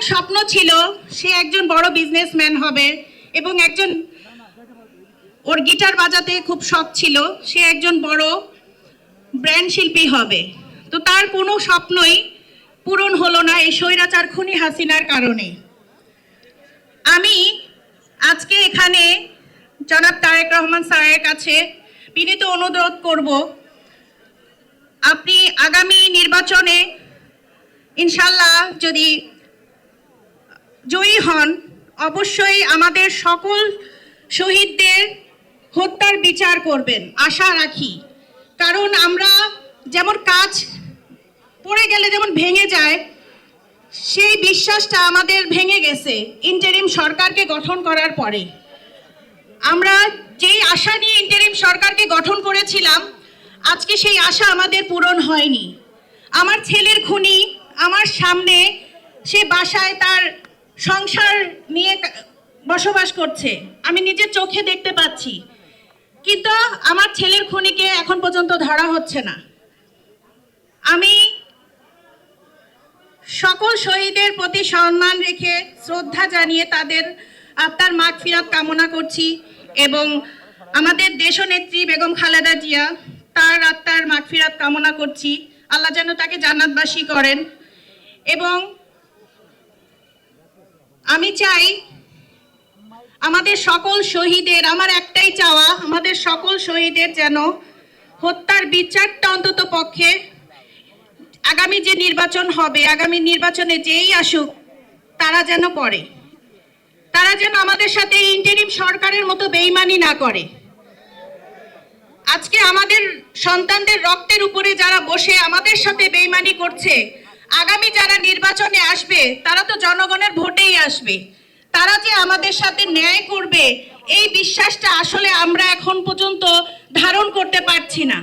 অনেক স্বপ্ন ছিল সে একজন বড় বিজনেসম্যান হবে এবং একজন ওর গিটার বাজাতে খুব শখ ছিল সে একজন বড় ব্র্যান্ড শিল্পী হবে। তো তার কোনো স্বপ্নই পূরণ হলো না এই স্বৈরাচার খুনি হাসিনার কারণে। আমি আজকে এখানে জনাব তারেক রহমান স্যারের কাছে বিনীত অনুরোধ করব, আপনি আগামী নির্বাচনে ইনশাল্লাহ যদি জয়ী হন অবশ্যই আমাদের সকল শহীদদের হত্যার বিচার করবেন আশা রাখি। কারণ আমরা যেমন কাজ পড়ে গেলে যেমন ভেঙে যায়, সেই বিশ্বাসটা আমাদের ভেঙে গেছে ইন্টারিম সরকারকে গঠন করার পরে। আমরা যেই আশা নিয়ে ইন্টারিম সরকারকে গঠন করেছিলাম আজকে সেই আশা আমাদের পূরণ হয়নি। আমার ছেলের খুনি আমার সামনে, সে বাসায় তার সংসার নিয়ে বসবাস করছে, আমি নিজের চোখে দেখতে পাচ্ছি, কিন্তু আমার ছেলের খুনিকে এখন পর্যন্ত ধরা হচ্ছে না। আমি সকল শহীদের প্রতি সম্মান রেখে শ্রদ্ধা জানিয়ে তাদের আত্মার মাগফিরাত কামনা করছি এবং আমাদের দেশনেত্রী বেগম খালেদা জিয়া তার আত্মার মাগফিরাত কামনা করছি, আল্লাহ যেন তাকে জান্নাতবাসী করেন। এবং আমি চাই আমাদের সকল শহীদের, আমার একটাই চাওয়া, আমাদের সকল শহীদের যেন হত্যার বিচারটা অন্তত পক্ষে আগামী যে নির্বাচন হবে, আগামী নির্বাচনে যেই আসুক তারা যেন করে, তারা যেন আমাদের সাথে ইন্টারিম সরকারের মতো বেইমানি না করে। আজকে আমাদের সন্তানদের রক্তের উপরে যারা বসে আমাদের সাথে বেইমানি করছে, আগামী যারা নির্বাচনে আসবে তারা তো জনগণের ভোটেই আসবে, তারা যে আমাদের সাথে ন্যায় করবে এই বিশ্বাসটা আসলে আমরা এখন পর্যন্ত ধারণ করতে পারছি না।